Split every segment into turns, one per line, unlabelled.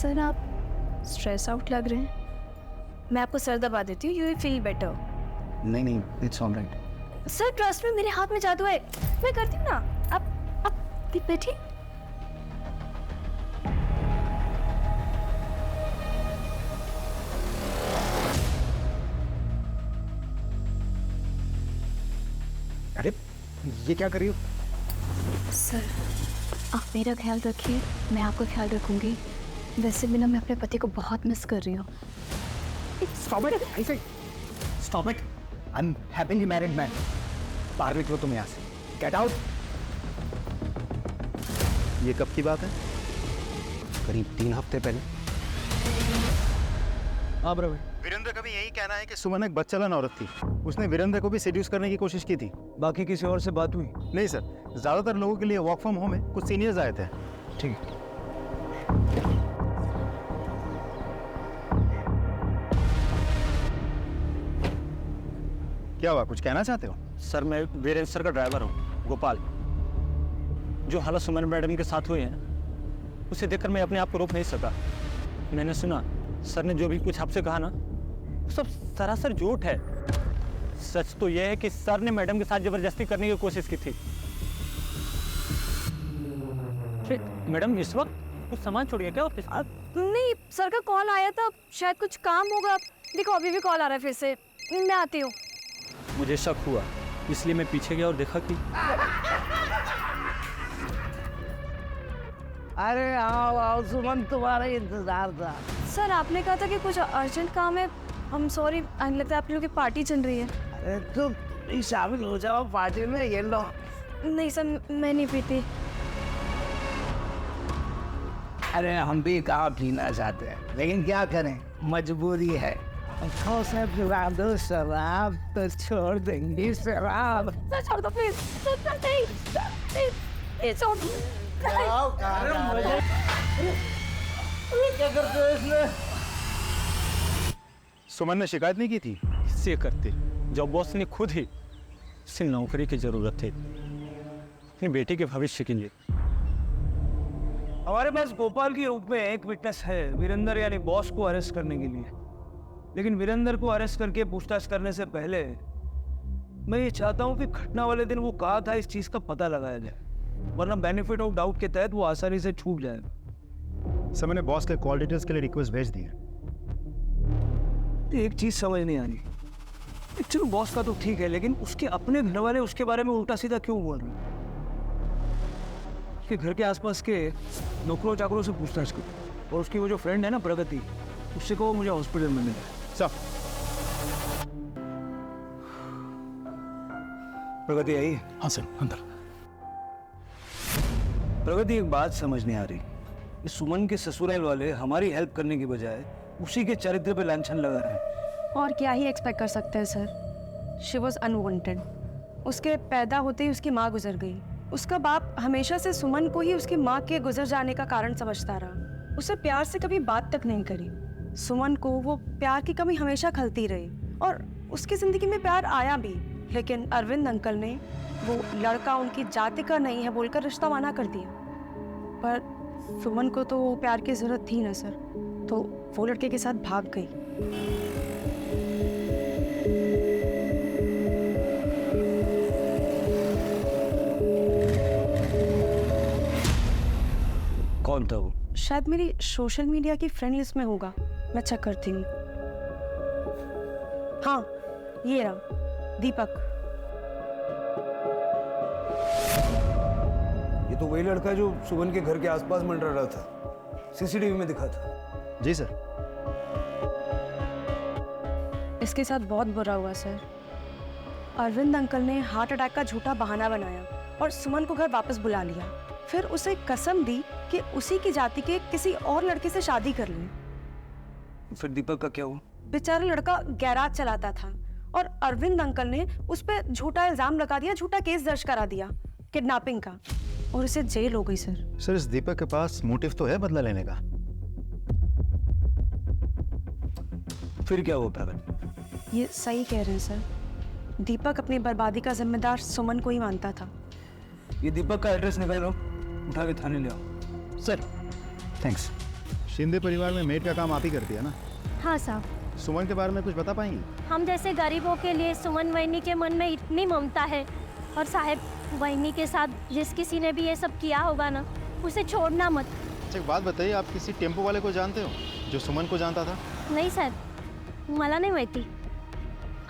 Sir आप stress out लग रहे हैं। मैं आपको सर दबा देती हूँ, यू विल फील बेटर।
नहीं, it's all right.
Sir trust में, मेरे हाथ में जादू है, मैं करती हूँ ना। आप बैठिए।
अरे ये क्या कर रही हो?
सर आप मेरा ख्याल रखिए, मैं आपका ख्याल रखूंगी। वैसे भी ना मैं अपने पति को बहुत मिस कर रही हूँ।
Stop it! I say, stop it! I'm happily married man. बाहर निकलो तुम यहाँ से। Get out!
ये कब की बात है?
करीब 3 हफ्ते पहले।
हाँ ब्रो। वीरेंद्र का भी यही कहना है कि सुमन एक बदचलन औरत थी। उसने वीरेंद्र को भी सेड्यूस करने की कोशिश की थी।
बाकी किसी और से बात हुई?
नहीं सर, ज्यादातर लोगों के लिए वर्क फ्रॉम होम है, कुछ सीनियर्स आए थे।
ठीक है।
क्या हुआ, कुछ कहना चाहते हो?
सर मैं वीरेंद्र सर का ड्राइवर हूँ, गोपाल। जो हालत सुमन मैडम के साथ हुए हैं उसे देखकर मैं अपने आप को रोक नहीं सका। मैंने सुना सर ने जो भी कुछ आपसे कहा ना, वो सब सरासर झूठ है। सच तो यह है कि सर ने मैडम के साथ जबरदस्ती करने की कोशिश की थी। मैडम इस वक्त कुछ सामान छोड़िए क्या ऑफिस?
नहीं, सर का कॉल आया था, शायद कुछ काम होगा। देखो अभी भी कॉल आ रहा है फिर से, मैं आती हूँ।
मुझे शक हुआ, इसलिए मैं पीछे गया और देखा कि
अरे आओ सुमन, तुम्हारा इंतजार था।
सर आपने कहा था कि कुछ अर्जेंट काम है। हम सॉरी, लगता है आप लोगों की पार्टी चल रही है।
अरे तुम शामिल हो जाओ पार्टी में, ये लो।
नहीं सर, मैं नहीं पीती।
अरे हम भी कहाँ पीना चाहते हैं, लेकिन क्या करें, मजबूरी है। से पिला दो शराब तो छोड़ देंगे शराब।
सर छोड़ दो प्लीज, प्लीज छोड़ दो।
क्या करते हो इसमें?
सुमन ने शिकायत नहीं की थी?
इससे करते जब बॉस ने खुद ही उसे नौकरी की जरूरत थी अपनी बेटी के भविष्य के लिए। हमारे पास गोपाल के रूप में एक विटनेस है, वीरेंद्र यानी बॉस को अरेस्ट करने के लिए। लेकिन वीरेंद्र को अरेस्ट करके पूछताछ करने से पहले मैं ये चाहता हूँ कि घटना वाले दिन वो कहा था इस चीज का पता लगाया जाए, वरना बेनिफिट ऑफ डाउट के तहत वो आसानी से छूट जाएगा।
सर मैंने बॉस के कॉल डिटेल्स के लिए रिक्वेस्ट भेज दी है।
एक चीज समझ नहीं आ रही, चलो बॉस का तो ठीक है, लेकिन उसके अपने घर वाले उसके बारे में उल्टा सीधा क्यों बोल रहे हैं? उसके घर के आसपास के नौकरों चाकरों से पूछताछ करो, और उसकी वो जो फ्रेंड है ना प्रगति, उससे कहो मुझे हॉस्पिटल में मिले।
सर
प्रगति आई?
हाँ सर, अंदर।
प्रगति एक बात समझ नहीं आ रही, इस सुमन के ससुराल वाले हमारी हेल्प करने की बजाय उसी के चरित्र पे लांछन लगा रहे हैं।
और क्या ही एक्सपेक्ट कर सकते हैं सर। She was unwanted. उसके पैदा होते ही उसकी माँ गुजर गई। उसका बाप हमेशा से सुमन को ही उसकी माँ के गुजर जाने का कारण समझता रहा। उसे प्यार से कभी बात तक नहीं करी। सुमन को वो प्यार की कमी हमेशा खलती रही, और उसकी जिंदगी में प्यार आया भी, लेकिन अरविंद अंकल ने वो लड़का उनकी जाति का नहीं है बोलकर रिश्ता माना कर दिया। पर सुमन को तो वो प्यार की जरूरत थी ना सर, तो वो लड़के के साथ भाग गई।
कौन था वो?
शायद मेरी सोशल मीडिया की फ्रेंड लिस्ट में होगा, मैं चेक करती हूँ। हाँ ये रहा, दीपक।
ये तो वही लड़का जो सुमन के घर के आसपास मंडरा रहा था, सीसीटीवी में दिखा था।
जी सर।
इसके साथ बहुत बुरा हुआ सर। अरविंद अंकल ने हार्ट अटैक का झूठा बहाना बनाया और सुमन को घर वापस बुला लिया। फिर उसे कसम दी कि उसी की जाति के किसी और लड़के से शादी कर ली।
फिर दीपक का क्या हुआ?
बेचारा लड़का गैराज चलाता था और अरविंद अंकल ने उस पर झूठा इल्जाम लगा दिया, झूठा केस दर्ज करा दिया किडनैपिंग का, और उसे जेल हो गई सर।
सर इस दीपक के पास मोटिव तो है बदला लेने का।
फिर क्या हुआ प्रगति?
ये सही कह रहे हैं सर, दीपक अपनी बर्बादी का जिम्मेदार सुमन को ही मानता था।
ये दीपक का एड्रेस निकालो, उठा के थाने ले आओ।
Sir thanks.
शिंदे परिवार में मेड का काम आप ही करती है ना?
हाँ साहब।
सुमन के बारे में कुछ बता पाएंगी?
हम जैसे गरीबों के लिए सुमन वहिनी के मन में इतनी ममता है। और साहब, वहिनी के साथ जिस किसी ने भी ये सब किया होगा ना, उसे छोड़ना मत।
अच्छा एक बात बताइए, आप किसी टेम्पो वाले को जानते हो जो सुमन को जानता था?
नहीं साहब, मला नहीं माहिती।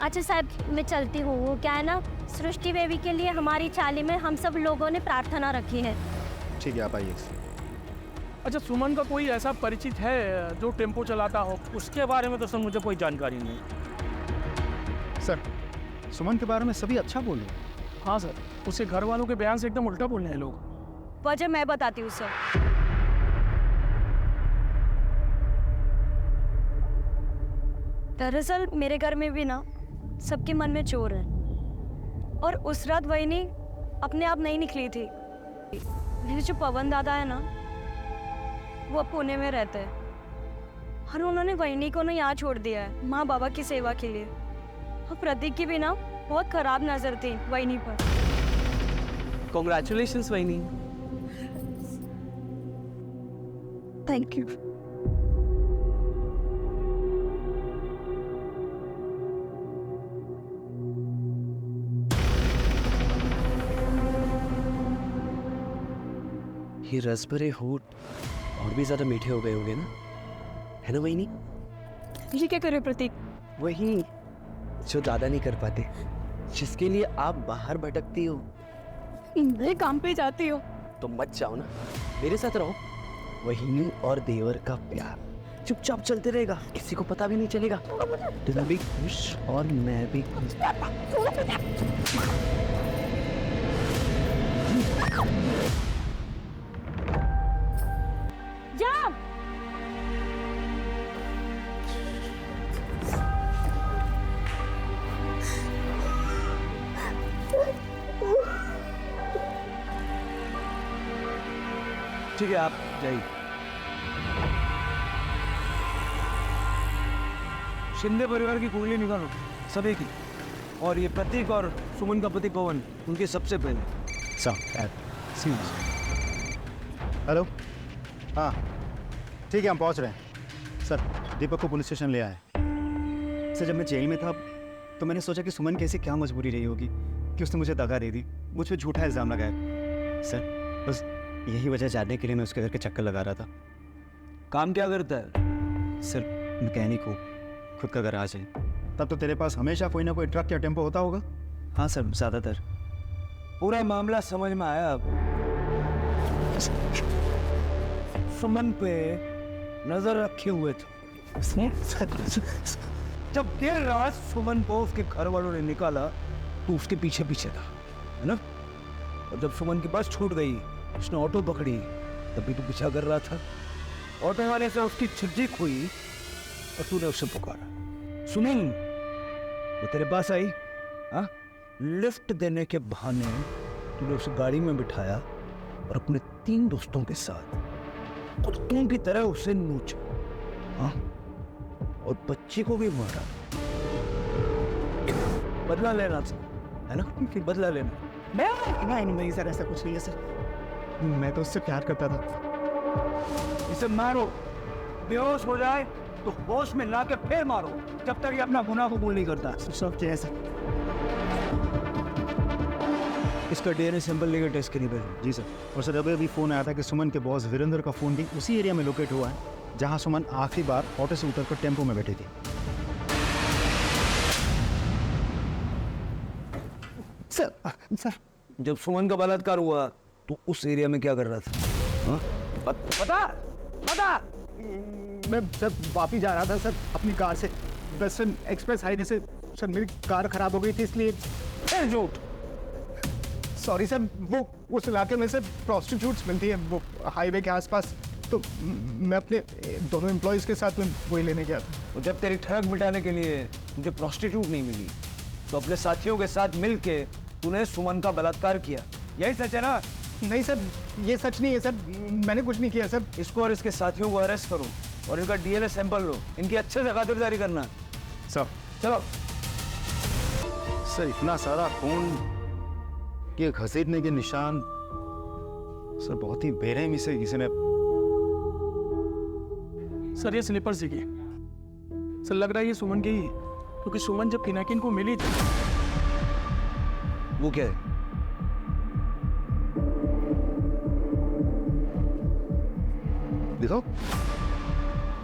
अच्छा साहब, मैं चलती हूँ। वो क्या है ना, सृष्टि बेबी के लिए हमारी चाली में हम सब लोगों ने प्रार्थना रखी है।
ठीक है, आप आइए।
अच्छा, सुमन का कोई ऐसा परिचित है जो टेम्पो चलाता हो?
उसके बारे में तो सर मुझे कोई जानकारी नहीं।
सर, सुमन के बारे में सभी अच्छा बोले।
हाँ सर, उसके घर वालों के बयान से एकदम उल्टा बोल रहे हैं लोग।
वजह मैं बताती हूँ सर। दरअसल मेरे घर में भी ना सबके मन में चोर है। और उस रात वहिनी अपने आप नहीं निकली थी। मेरे जो पवन दादा है ना, वो पुणे में रहते हैं और उन्होंने वहिनी को ना यहाँ छोड़ दिया है माँ बाबा की सेवा के लिए। और प्रतीक की भी ना बहुत खराब नजर थी वहिनी पर।
कॉन्ग्रेचुलेशंस वहिनी।
Thank you.
ये रसभरे होठ और भी ज्यादा मीठे हो गए होंगे ना, है ना वही?
ये क्या करे प्रतीक?
वही जो दादा नहीं कर पाते, जिसके लिए आप बाहर भटकती हो।
मैं काम पे जाती हूँ।
तो मत जाओ ना, मेरे साथ रहो। वही और देवर का प्यार चुपचाप चलते रहेगा, किसी को पता भी नहीं चलेगा। तुम भी खुश और मैं भी खुश।
जा।
ठीक है, आप जाइए। शिंदे परिवार की कुंडली निकालो, सब एक ही। और ये प्रतीक और सुमन का पति पवन, उनके सबसे पहले।
हेलो, हाँ ठीक है, हम पहुंच रहे हैं। सर, दीपक को पुलिस स्टेशन ले आए। सर, जब मैं जेल में था तो मैंने सोचा कि सुमन की ऐसी क्या मजबूरी रही होगी कि उसने मुझे दगा दे दी, मुझ पर झूठा इल्ज़ाम लगाया। सर, बस यही वजह जानने के लिए मैं उसके घर के चक्कर लगा रहा था।
काम क्या करता है?
सर, मैकेनिक हो, खुद का गराज है। तब तो तेरे पास हमेशा कोई ना कोई ट्रक या टेम्पो होता होगा? हाँ सर, ज़्यादातर।
पूरा मामला समझ में आया अब। सुमन पे नजर रखे हुए थे। जब देर रात सुमन को उसके घर वालों ने निकाला तो उसके पीछे पीछे था, है ना? और जब सुमन की बस छूट गई, उसने ऑटो पकड़ी, तभी तो पीछा कर रहा था। ऑटो वाले से उसकी छिज्जिक हुई और तूने उसे पुकारा। सुमन वो तेरे पास आई, हाँ? लिफ्ट देने के बहाने तूने उसे गाड़ी में बिठाया और अपने 3 दोस्तों के साथ कुत्तों की तरह उसे नोचा, हाँ? और बच्ची को भी मारा। बदला लेना था, है ना? बदला लेना।
नहीं सर, ऐसा कुछ नहीं है सर। मैं तो उससे प्यार करता था।
इसे मारो, बेहोश हो जाए तो होश में ला के फिर मारो, जब तक ये अपना गुनाह कबूल नहीं करता।
सब चाहिए सर।
इसका डीएनए सैंपल लेकर टेस्ट के लिए भेजो।
जी सर। और सर, अभी अभी फ़ोन आया था कि सुमन के बॉस वीरेंद्र का फ़ोन भी उसी एरिया में लोकेट हुआ है जहां सुमन आखिरी बार ऑटो से उतरकर टेम्पो में बैठी थी।
सर
जब सुमन का बलात्कार हुआ तो उस एरिया में क्या कर रहा था? हाँ? बता।
मैं सर वापिस जा रहा था सर अपनी कार से वेस्टर्न एक्सप्रेस हाईवे से। सर मेरी कार खराब हो गई थी, इसलिए।
झूठ।
सॉरी सर, वो उस इलाके में से प्रोस्टिट्यूट्स मिलती है वो हाईवे के आसपास, तो मैं अपने दोनों एम्प्लॉयज़ के साथ में वही लेने गया था।
और जब तेरी ठग मिटाने के लिए मुझे प्रोस्टिट्यूट नहीं मिली तो अपने साथियों के साथ मिल के तूने सुमन का बलात्कार किया, यही सच है ना?
नहीं सर, ये सच नहीं है सर, मैंने कुछ नहीं किया सर।
इसको और इसके साथियों को अरेस्ट करो और इनका डीएनए सैंपल लो, इनकी अच्छे से खातिरदारी करना।
सर,
चलो।
सर, इतना सारा खून के घसीटने के निशान, सर बहुत ही बेरहमी से किसी ने।
सर ये स्लीपर सीखी सर, लग रहा है ये सुमन की ही है, क्योंकि सुमन जब पिनाकिन को मिली थी।
वो क्या है?
दिखाओ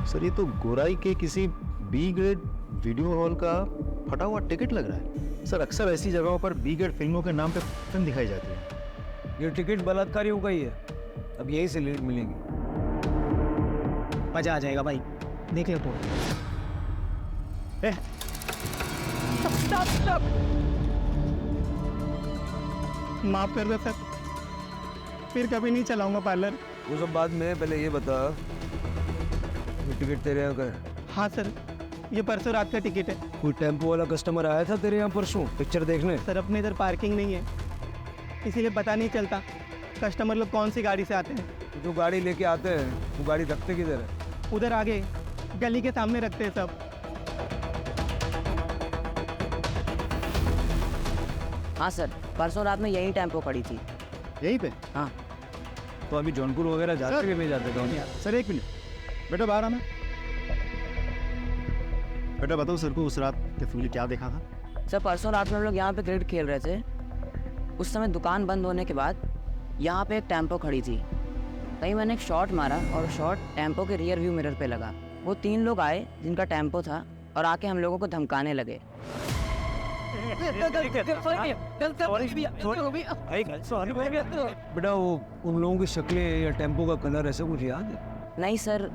सर, ये तो गोराई के किसी बी ग्रेड वीडियो हॉल का फटा हुआ टिकट लग रहा है सर। अक्सर ऐसी जगहों पर बी ग्रेड फिल्मों के नाम पे फिल्म दिखाई जाती है।
ये टिकट बलात्कारियों का ही है, अब यही से लीड मिलेगी।
मजा आ जाएगा भाई, देख ले तो। माफ कर दो सर, फिर कभी नहीं चलाऊंगा पार्लर।
वो सब बाद में, पहले ये बता ये टिकट तेरे यहाँ का है?
हाँ सर, ये परसों रात का टिकट है।
कोई टेम्पो वाला कस्टमर आया था तेरे यहाँ परसों पिक्चर देखने?
सर अपने इधर पार्किंग नहीं है, इसीलिए पता नहीं चलता कस्टमर लोग कौन सी गाड़ी से आते हैं।
तो जो गाड़ी लेके आते हैं वो गाड़ी रखते किधर है?
उधर आगे गली के सामने रखते हैं सब।
हाँ सर, परसों रात में यही टेम्पो खड़ी थी।
यहीं पे?
हाँ।
तो अभी जौनपुर वगैरह जाते कि नहीं जाते? कौन?
सर एक मिनट, बेटा बाहर आना। बेटा बताओ सर को उस रात डेफिनेटली क्या देखा था?
सर परसों रात में हम लोग यहाँ पे क्रिकेट खेल रहे थे। उस समय दुकान बंद होने के बाद यहाँ पे एक टेम्पो खड़ी थी। कहीं मैंने एक शॉट मारा और शॉट टेम्पो के रियर व्यू मिरर पे लगा। वो 3 लोग आए जिनका टेम्पो था और आके हम लोगों को धमकाने लगे।
बेटा वो उन लोगों की शक्लें या टेम्पो का कलर ऐसे कुछ याद है?
नहीं सर,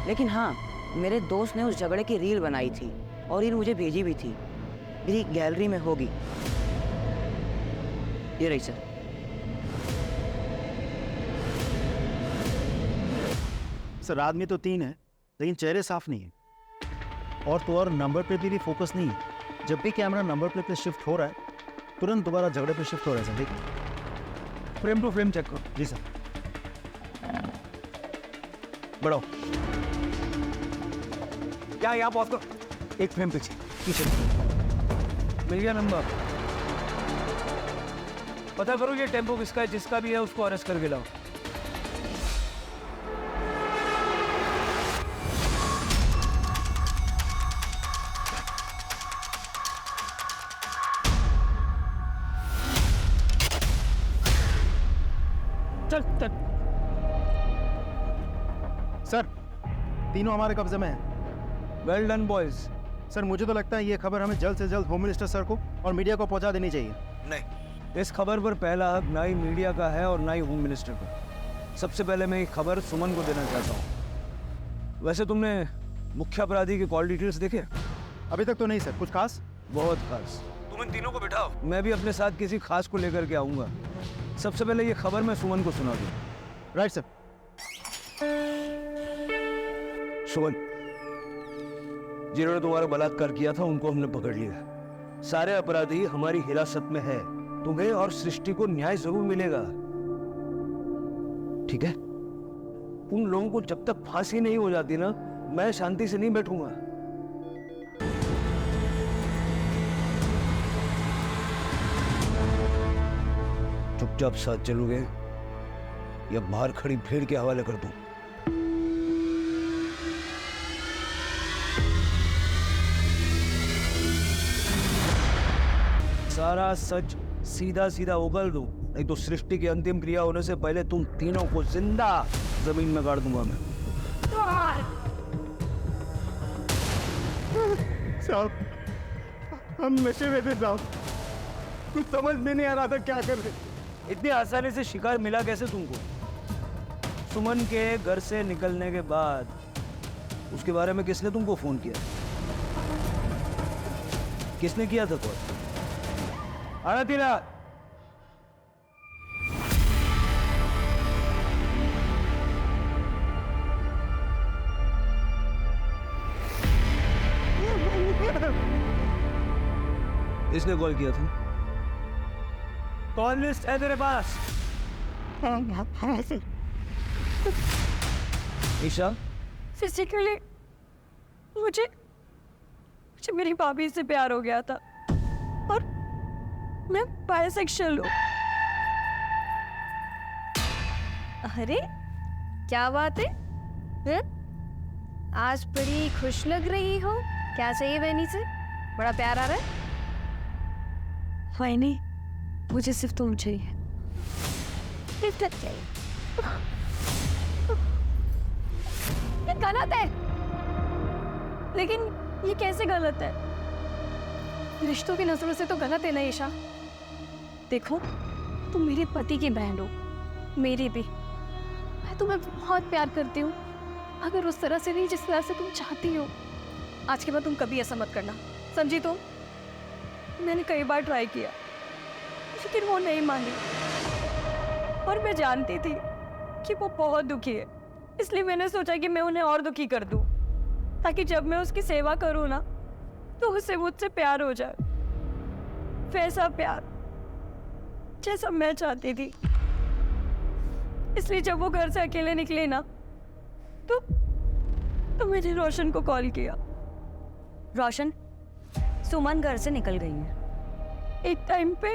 लेकिन हाँ मेरे दोस्त ने उस झगड़े की रील बनाई थी और रील मुझे भेजी भी थी। मेरी गैलरी में होगी, ये रही सर।
सर आदमी तो 3 है लेकिन चेहरे साफ नहीं है, और तो और नंबर प्लेट पे भी फोकस नहीं है। जब भी कैमरा नंबर प्लेट पे शिफ्ट हो रहा है तुरंत दोबारा झगड़े पे शिफ्ट हो रहा है सर। देखिए
फ्रेम टू फ्रेम चेक करो।
जी सर।
बढ़ाओ। क्या यहाँ पहुँच कर? एक फ्रेम पीछे पीछे। मिल गया नंबर? पता करो ये टेम्पो किसका है, जिसका भी है उसको अरेस्ट करके लाओ। चल चल।
सर तीनों हमारे कब्जे में हैं।
Well done boys.
सर मुझे तो लगता है ये खबर हमें जल्द से जल्द होम मिनिस्टर सर को और मीडिया को पहुंचा देनी चाहिए।
नहीं, इस खबर पर पहला हक ना ही मीडिया का है और ना ही होम मिनिस्टर का। सबसे पहले मैं ये खबर सुमन को देना चाहता हूँ। वैसे तुमने मुख्य अपराधी के कॉल डिटेल्स देखे?
अभी तक तो नहीं सर। कुछ खास?
बहुत खास। तुम इन तीनों को बिठाओ, मैं भी अपने साथ किसी खास को लेकर के आऊँगा। सबसे पहले ये खबर मैं सुमन को सुना दूँ।
Right sir.
सुमन, जिन्होंने तुम्हारा बलात्कार किया था उनको हमने पकड़ लिया। सारे अपराधी हमारी हिरासत में है। तुम्हें और सृष्टि को न्याय जरूर मिलेगा, ठीक है? उन लोगों को जब तक फांसी नहीं हो जाती ना, मैं शांति से नहीं बैठूंगा। चुपचाप साथ चलोगे या बाहर खड़ी भीड़ के हवाले कर दूं? सारा सच सीधा सीधा उगल दूं, नहीं तो सृष्टि की अंतिम क्रिया होने से पहले तुम तीनों को जिंदा जमीन में गाड़ दूंगा मैं।
साहब हम नशे में थे साहब, कुछ समझ में नहीं आ रहा था क्या कर रहे।
इतनी आसानी से शिकार मिला कैसे तुमको? सुमन के घर से निकलने के बाद उसके बारे में किसने तुमको फोन किया? किसने किया था कॉल? आरतीला, इसने कॉल किया था? कॉल लिस्ट है तेरे पास?
हाँ सर।
ईशा,
फिजिकली मुझे मेरी भाभी से प्यार हो गया था और मैं बायसेक्सुअल हूँ।
अरे क्या बात है?
आज बड़ी खुश लग रही हो। क्या चाहिए बहनी से? बड़ा प्यार आ रहा है। बहनी, मुझे सिर्फ तुम चाहिए। सिर्फ तुम चाहिए। ये गलत है। लेकिन ये कैसे गलत है? रिश्तों की नजरों से तो गलत है ना ईशा। देखो, तुम मेरे पति की बहन हो, मेरी भी। मैं तुम्हें बहुत प्यार करती हूँ, अगर उस तरह से नहीं जिस तरह से तुम चाहती हो। आज के बाद तुम कभी ऐसा मत करना, समझी तुम? मैंने कई बार ट्राई किया, लेकिन वो नहीं मानी। और मैं जानती थी कि वो बहुत दुखी है, इसलिए मैंने सोचा कि मैं उन्हें और दुखी कर दूं, ताकि जब मैं उसकी सेवा करूं ना, तो उसे मुझसे प्यार हो जाए, वैसा प्यार जैसा मैं चाहती थी। इसलिए जब वो घर से अकेले निकले ना, तो मैंने रोशन को कॉल किया।
रोशन, सुमन घर से निकल गई है।
एक टाइम पे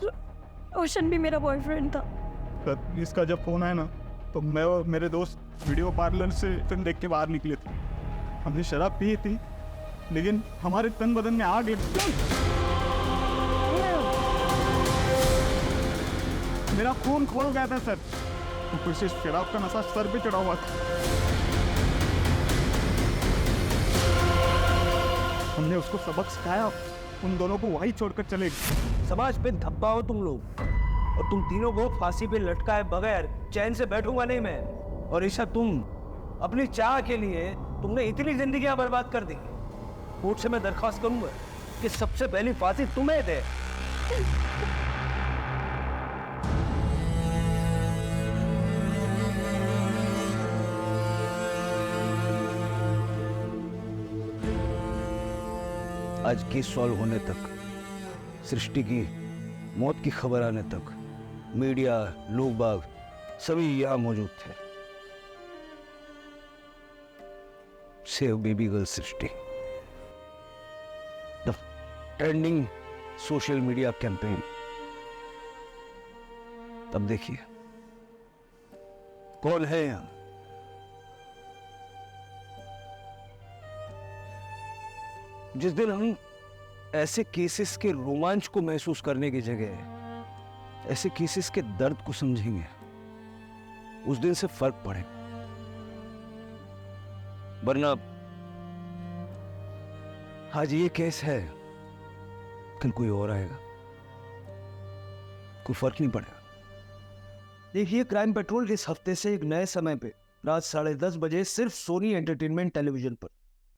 रोशन भी मेरा बॉयफ्रेंड था।
सर, इसका जब फोन आया ना, तो मैं और मेरे दोस्त वीडियो पार्लर से फिल्म देख के बाहर निकले थे। हमने शराब पी थी, लेकिन हमारे तन बदन में आग लग, मेरा खून खोल गया था सर। ऊपर से शराब का नशा सर पे चढ़ा हुआ था। हमने उसको सबक सिखाया, उन दोनों को वहीं छोड़कर चले गए।
समाज पे धब्बा हो तुम लोग, और तुम तीनों को फांसी पे लटकाए बगैर चैन से बैठूंगा नहीं मैं। और ईशा, तुम अपनी चाह के लिए तुमने इतनी जिंदगियां बर्बाद कर दी। कोर्ट से मैं दरख्वास्त करूंगा कि सबसे पहली फांसी तुम्हें दे। आज केस सॉल्व होने तक, सृष्टि की मौत की खबर आने तक मीडिया, लोग बाग सभी यहां मौजूद थे। Save baby girl Srishti, the trending social media campaign. तब देखिए कौन है यहां। जिस दिन हम ऐसे केसेस के रोमांच को महसूस करने की जगह ऐसे केसेस के दर्द को समझेंगे, उस दिन से फर्क पड़ेगा। वरना आज ये केस है, कल कोई और आएगा, कोई फर्क नहीं पड़ेगा। देखिए, क्राइम पेट्रोल इस हफ्ते से एक नए समय पे रात 10:30 बजे सिर्फ सोनी एंटरटेनमेंट टेलीविजन पर।